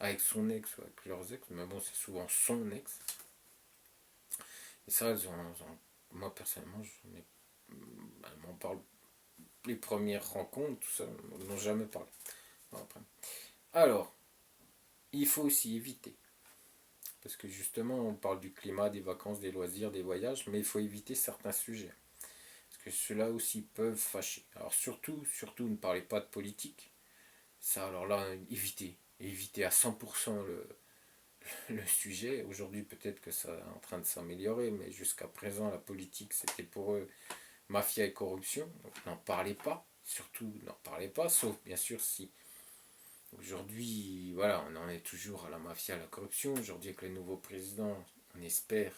avec son ex ou avec leurs ex, mais bon, c'est souvent son ex. Et ça, moi personnellement, elles m'en parlent les premières rencontres, tout ça, ils n'ont jamais parlé. Bon, après. Alors, il faut aussi éviter, parce que justement, on parle du climat, des vacances, des loisirs, des voyages, mais il faut éviter certains sujets, parce que ceux-là aussi peuvent fâcher. Alors surtout, ne parlez pas de politique. Ça, alors là, évitez à 100% le sujet. Aujourd'hui, peut-être que ça est en train de s'améliorer, mais jusqu'à présent, la politique, c'était pour eux mafia et corruption. Donc n'en parlez pas. Surtout, n'en parlez pas, sauf bien sûr si aujourd'hui, voilà, on en est toujours à la mafia, à la corruption. Aujourd'hui, avec le nouveau président, on espère,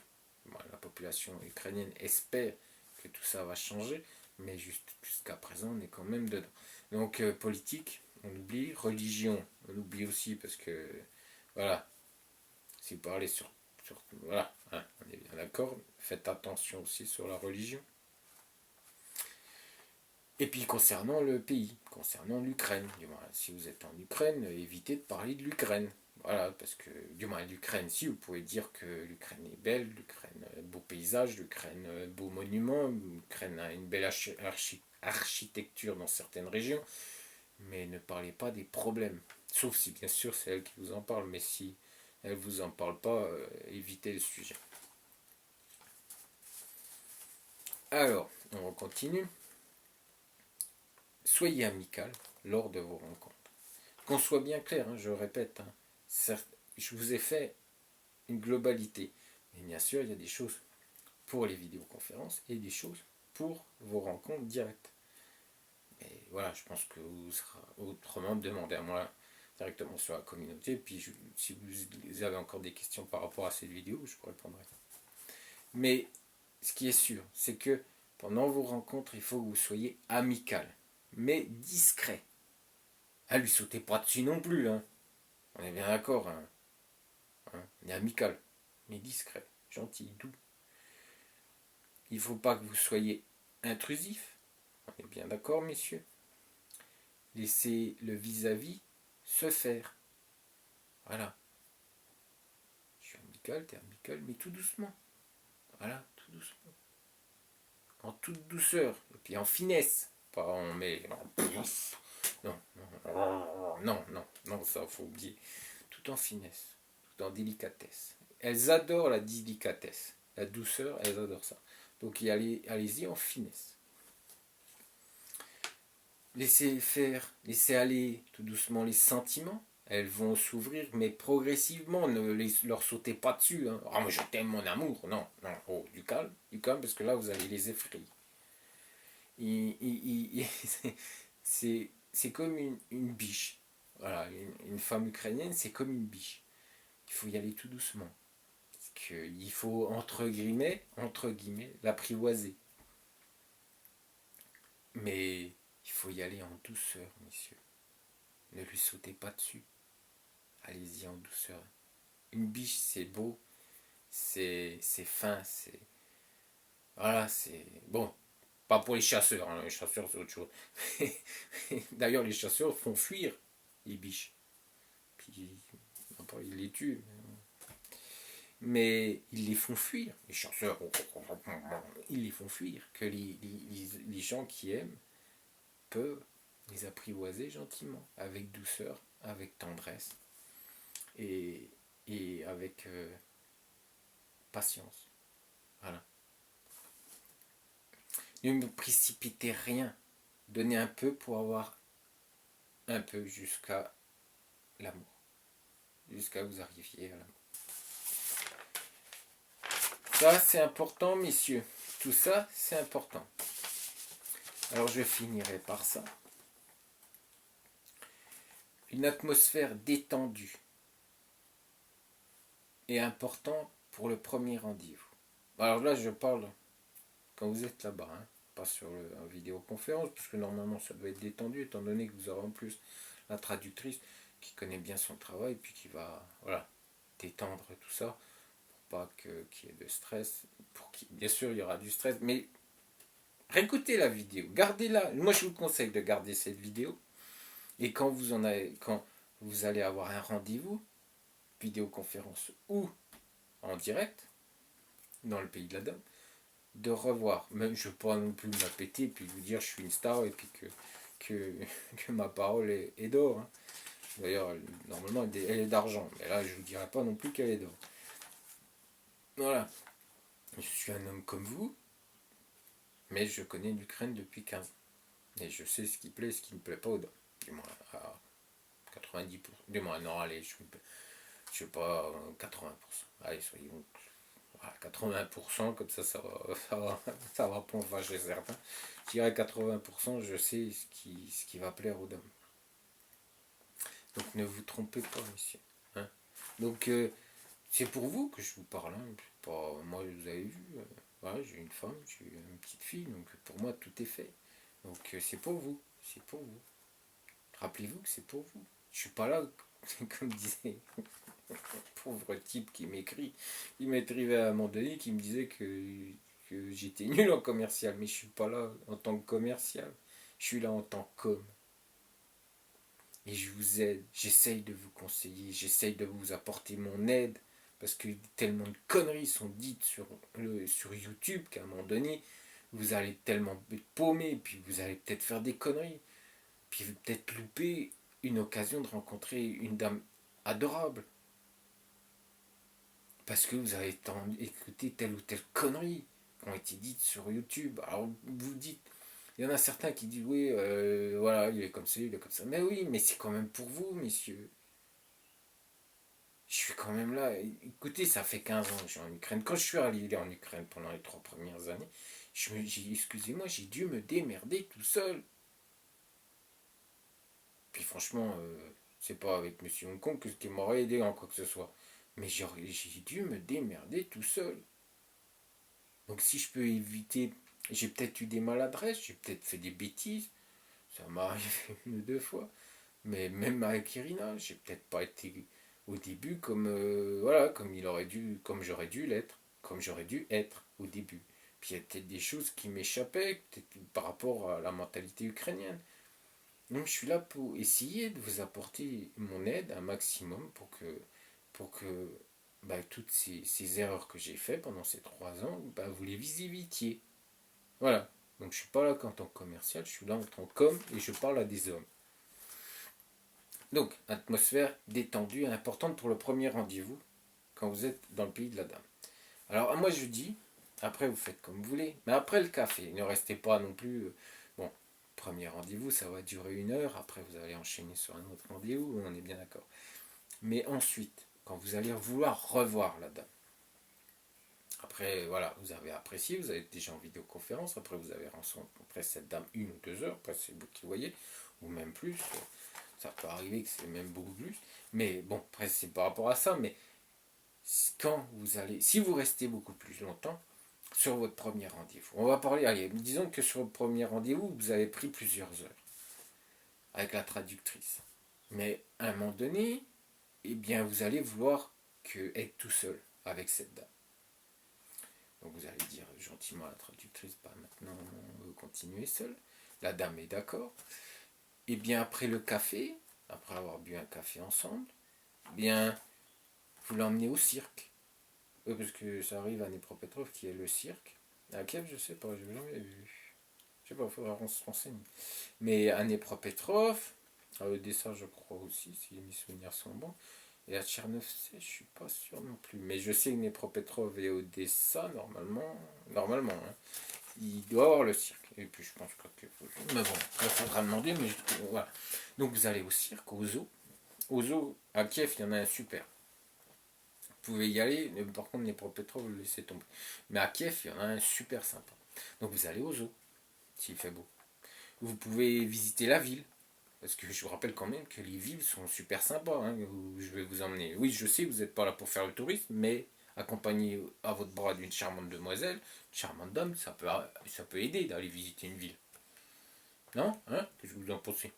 la population ukrainienne espère que tout ça va changer, mais jusqu'à présent, on est quand même dedans. Donc, politique, on oublie. Religion, on oublie aussi parce que, voilà, si vous parlez voilà, hein, on est bien d'accord. Faites attention aussi sur la religion. Et puis concernant le pays, concernant l'Ukraine, du moins, si vous êtes en Ukraine, évitez de parler de l'Ukraine. Voilà, parce que, du moins, l'Ukraine, si, vous pouvez dire que l'Ukraine est belle, l'Ukraine, beau paysage, l'Ukraine, beau monument, l'Ukraine a une belle architecture dans certaines régions, mais ne parlez pas des problèmes. Sauf si bien sûr c'est elle qui vous en parle, mais si elle ne vous en parle pas, évitez le sujet. Alors, on continue. Soyez amical lors de vos rencontres. Qu'on soit bien clair, je répète, certes, je vous ai fait une globalité. Mais bien sûr, il y a des choses pour les vidéoconférences et des choses pour vos rencontres directes. Et voilà, je pense que vous serez autrement demandez à moi directement sur la communauté. Puis si vous avez encore des questions par rapport à cette vidéo, je vous répondrai. Mais ce qui est sûr, c'est que pendant vos rencontres, il faut que vous soyez amical, mais discret. Ah, lui sautez pas dessus non plus, hein. On est bien d'accord, hein. On est amical, mais discret, gentil, doux. Il ne faut pas que vous soyez intrusif. On est bien d'accord, messieurs. Laissez le vis-à-vis se faire. Voilà. Je suis amical, t'es amical, mais tout doucement. Voilà, tout doucement. En toute douceur. Et puis en finesse. Pas en mais. Non, non, ça faut oublier. Tout en finesse. Tout en délicatesse. Elles adorent la délicatesse. La douceur, elles adorent ça. Donc allez-y en finesse. Laissez faire, laissez aller tout doucement les sentiments. Elles vont s'ouvrir, mais progressivement. Ne leur sautez pas dessus. Hein. Ah, moi je t'aime mon amour. Non, non. Oh, du calme, parce que là vous allez les effrayer. C'est comme une biche. Voilà, une femme ukrainienne, c'est comme une biche. Il faut y aller tout doucement. Parce qu'il faut, entre guillemets, l'apprivoiser. Mais il faut y aller en douceur, messieurs. Ne lui sautez pas dessus. Allez-y en douceur. Une biche, c'est beau, c'est fin, c'est... Voilà, c'est... Bon, pas pour les chasseurs, hein. Les chasseurs, c'est autre chose. D'ailleurs, les chasseurs font fuir les biches. Puis, ils les tuent. Mais ils les font fuir. Les chasseurs, ils les font fuir. Que les gens qui aiment peuvent les apprivoiser gentiment, avec douceur, avec tendresse et avec patience. Voilà. Ne me précipitez rien. Donnez un peu pour avoir un peu jusqu'à l'amour. Jusqu'à vous arriviez à l'amour. Ça, c'est important, messieurs. Tout ça, c'est important. Alors, je finirai par ça. Une atmosphère détendue est importante pour le premier rendez-vous. Alors là, je parle quand vous êtes là-bas, hein, pas sur la vidéoconférence, puisque normalement ça doit être détendu, étant donné que vous aurez en plus la traductrice qui connaît bien son travail, puis qui va détendre tout ça, pour pas qu'il y ait de stress. Bien sûr, il y aura du stress, mais réécoutez la vidéo, gardez-la. Moi, je vous conseille de garder cette vidéo, et quand vous allez avoir un rendez-vous, vidéoconférence ou en direct, dans le pays de la dame, de revoir. Même je ne veux pas non plus me péter et puis vous dire je suis une star et puis que ma parole est d'or. Hein. D'ailleurs, normalement, elle est d'argent. Mais là, je ne vous dirai pas non plus qu'elle est d'or. Voilà. Je suis un homme comme vous, mais je connais l'Ukraine depuis 15 ans. Et je sais ce qui plaît et ce qui ne plaît pas aux dames. Du moins, à 90%. Du moins, non, allez, je sais pas, 80%. Allez, soyons... Voilà, 80%, comme ça va pas en fâcher certains. Je dirais 80%, je sais ce qui va plaire aux dames. Donc ne vous trompez pas, monsieur. Hein. Donc c'est pour vous que je vous parle. Hein. Pas, moi, vous avez vu, voilà, j'ai une femme, j'ai une petite fille, donc pour moi, tout est fait. Donc c'est pour vous, c'est pour vous. Rappelez-vous que c'est pour vous. Je suis pas là, comme disait pauvre type qui m'écrivait à un moment donné, qui me disait que j'étais nul en commercial, mais je suis pas là en tant que commercial, je suis là en tant qu'homme. Et je vous aide, j'essaye de vous conseiller, j'essaye de vous apporter mon aide, parce que tellement de conneries sont dites sur YouTube qu'à un moment donné, vous allez tellement être paumé, puis vous allez peut-être faire des conneries. Puis peut-être louper une occasion de rencontrer une dame adorable. Parce que vous avez écouté telle ou telle connerie qui ont été dites sur YouTube. Alors vous dites, il y en a certains qui disent oui, voilà, il est comme ça, il est comme ça. Mais oui, mais c'est quand même pour vous, messieurs. Je suis quand même là. Écoutez, ça fait 15 ans que je suis en Ukraine. Quand je suis arrivé en Ukraine pendant les 3 premières années, excusez-moi, j'ai dû me démerder tout seul. Puis franchement, c'est pas avec Monsieur Hong Kong qui m'aurait aidé en quoi que ce soit. Mais j'ai dû me démerder tout seul. Donc si je peux éviter, j'ai peut-être eu des maladresses, j'ai peut-être fait des bêtises, ça m'est arrivé une ou deux fois. Mais même avec Irina, j'ai peut-être pas été au début comme voilà, comme il aurait dû, comme j'aurais dû l'être, comme j'aurais dû être au début. Puis il y a peut-être des choses qui m'échappaient, peut-être par rapport à la mentalité ukrainienne. Donc je suis là pour essayer de vous apporter mon aide un maximum pour que toutes ces erreurs que j'ai faites pendant ces 3 ans, vous les évitiez. Voilà. Donc je suis pas là qu'en tant que commercial, je suis là en tant qu'homme et je parle à des hommes. Donc, atmosphère détendue et importante pour le premier rendez-vous quand vous êtes dans le pays de la dame. Alors, moi je dis, après vous faites comme vous voulez, mais après le café, ne restez pas non plus. Bon, premier rendez-vous, ça va durer 1 heure, après vous allez enchaîner sur un autre rendez-vous, on est bien d'accord. Mais ensuite, quand vous allez vouloir revoir la dame, après, voilà, vous avez apprécié, vous avez déjà en vidéoconférence, après vous avez rencontré cette dame 1 ou 2 heures, après c'est vous qui voyez, ou même plus, ça peut arriver que c'est même beaucoup plus, mais bon, après c'est par rapport à ça, mais quand vous allez, si vous restez beaucoup plus longtemps, sur votre premier rendez-vous, on va parler, allez, disons que sur votre premier rendez-vous, vous avez pris plusieurs heures, avec la traductrice, mais à un moment donné, eh bien vous allez vouloir être tout seul avec cette dame. Donc vous allez dire gentiment à la traductrice, maintenant on veut continuer seul. La dame est d'accord. Et bien après le café, après avoir bu un café ensemble, bien vous l'emmenez au cirque. Parce que ça arrive à Dnipropetrov qui est le cirque. À Kiev, je sais pas, je n'ai jamais vu. Je sais pas, il faudra qu'on se renseigne. Mais à Dnipropetrov, à Odessa je crois aussi, si mes souvenirs sont bons. Et à Tchernovtsi, je suis pas sûr non plus. Mais je sais que Dnipropetrov et Odessa, normalement, hein, il doit avoir le cirque. Et puis je pense que. Mais bon, il faudra demander, mais voilà. Donc vous allez au cirque, au zoo. Au zoo, à Kiev, il y en a un super. Vous pouvez y aller, mais par contre, Dnipropetrov, vous le laissez tomber. Mais à Kiev, il y en a un super sympa. Donc vous allez au zoo, s'il fait beau. Vous pouvez visiter la ville. Parce que je vous rappelle quand même que les villes sont super sympas, hein, où je vais vous emmener. Oui, je sais, vous n'êtes pas là pour faire le tourisme, mais accompagné à votre bras d'une charmante demoiselle, une charmante dame, ça peut aider d'aller visiter une ville. Non, hein? Qu'est-ce que vous en pensez?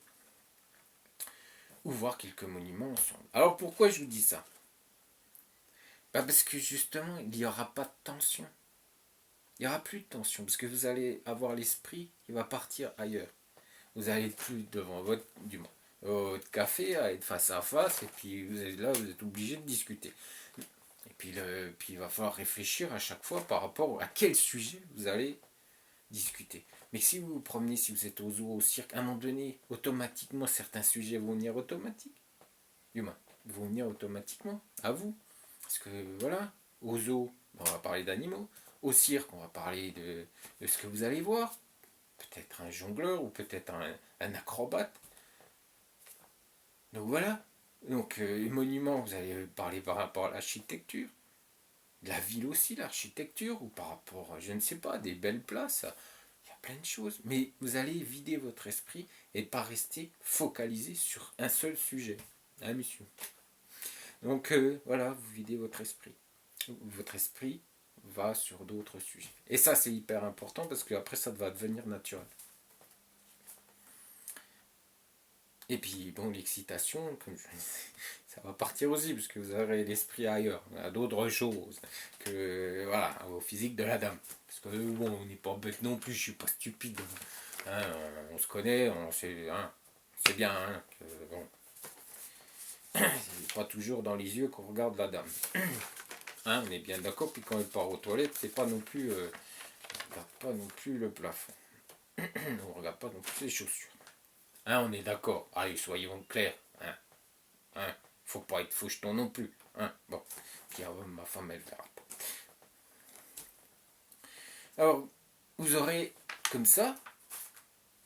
Ou voir quelques monuments ensemble. Alors pourquoi je vous dis ça? Parce que justement, il n'y aura pas de tension. Il n'y aura plus de tension, parce que vous allez avoir l'esprit qui va partir ailleurs. Vous allez être plus devant votre café, à être face à face, et puis vous êtes obligé de discuter. Et puis il va falloir réfléchir à chaque fois par rapport à quel sujet vous allez discuter. Mais si vous vous promenez, si vous êtes au zoo, au cirque, à un moment donné, automatiquement, certains sujets vont venir automatiquement. Du moins, vont venir automatiquement à vous. Parce que voilà, au zoo, on va parler d'animaux. Au cirque, on va parler de ce que vous allez voir. Peut-être un jongleur ou peut-être un acrobate. Donc voilà. Donc les monuments, vous allez parler par rapport à l'architecture. La ville aussi, l'architecture, ou par rapport, je ne sais pas, des belles places. Il y a plein de choses. Mais vous allez vider votre esprit et pas rester focalisé sur un seul sujet. Hein, monsieur? Donc voilà, vous videz votre esprit. Votre esprit va sur d'autres sujets. Et ça, c'est hyper important parce qu'après, ça va devenir naturel. Et puis, bon, l'excitation, comme je disais, ça va partir aussi, parce que vous aurez l'esprit ailleurs, à d'autres choses, que, voilà, au physique de la dame. Parce que, bon, on n'est pas bête non plus, je suis pas stupide. Hein, on se connaît, on sait, hein, c'est bien, hein, que, bon, c'est pas toujours dans les yeux qu'on regarde la dame. Hein, on est bien d'accord, puis quand elle part aux toilettes, c'est pas non plus, on regarde pas non plus le plafond. On regarde pas non plus les chaussures. Hein, on est d'accord. Allez, soyons clairs. Hein, hein. Faut pas être faucheton non plus. Hein. Bon. Puis ma femme, elle verra pas. Alors, vous aurez comme ça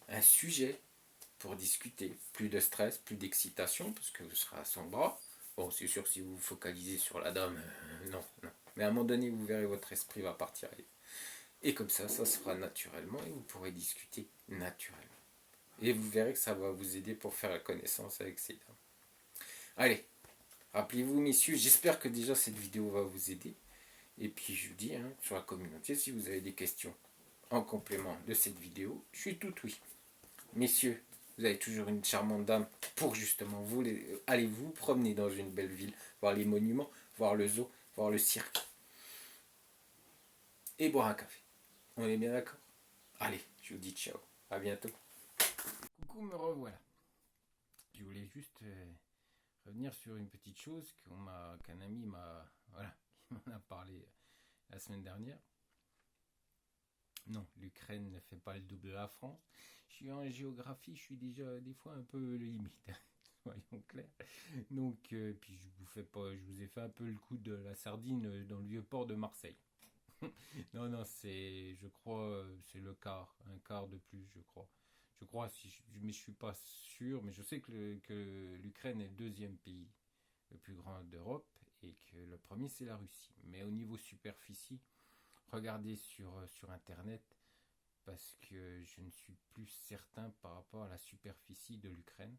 un sujet pour discuter. Plus de stress, plus d'excitation, parce que vous serez à son bras. Bon, c'est sûr, si vous vous focalisez sur la dame, non, non. Mais à un moment donné, vous verrez, votre esprit va partir. Et comme ça se fera naturellement et vous pourrez discuter naturellement. Et vous verrez que ça va vous aider pour faire la connaissance avec ces dames. Allez, rappelez-vous, messieurs, j'espère que déjà cette vidéo va vous aider. Et puis je vous dis, hein, sur la communauté, si vous avez des questions en complément de cette vidéo, je suis tout oui. Messieurs, vous avez toujours une charmante dame pour justement vous. Allez vous promener dans une belle ville, voir les monuments, voir le zoo, voir le cirque. Et boire un café. On est bien d'accord? Allez, je vous dis ciao. À bientôt. Coucou, me revoilà. Je voulais juste revenir sur une petite chose qu'un ami m'a qui m'en a parlé la semaine dernière. Non, l'Ukraine ne fait pas le double de la France. Je suis en géographie, je suis déjà des fois un peu limite, soyons clairs. Donc, puis je vous ai fait un peu le coup de la sardine dans le vieux port de Marseille. Non, non, je crois, c'est un quart de plus, je crois. Je crois, mais je suis pas sûr, mais je sais que l'Ukraine est le deuxième pays le plus grand d'Europe et que le premier c'est la Russie. Mais au niveau superficie, regardez sur Internet parce que je ne suis plus certain par rapport à la superficie de l'Ukraine.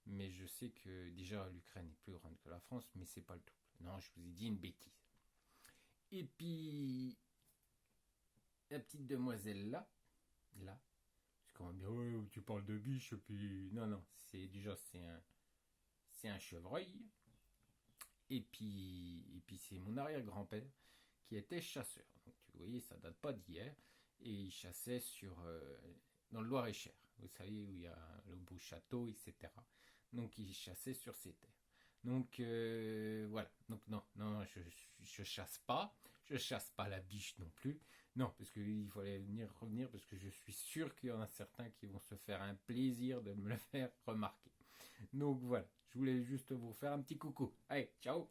Mais je sais que déjà l'Ukraine est plus grande que la France, mais c'est pas le tout. Non, je vous ai dit une bêtise. Et puis, la petite demoiselle là, parce qu'on va me dire, ouais, tu parles de biche, puis non, non, c'est un chevreuil. Et puis c'est mon arrière-grand-père qui était chasseur. Donc vous voyez, ça date pas d'hier. Et il chassait dans le Loir-et-Cher. Vous savez, où il y a le beau château, etc. Donc il chassait sur ces terres. Donc voilà. Donc non, non, je chasse pas. Je chasse pas la biche non plus. Non, parce qu'il fallait revenir parce que je suis sûr qu'il y en a certains qui vont se faire un plaisir de me le faire remarquer. Donc voilà, je voulais juste vous faire un petit coucou. Allez, ciao!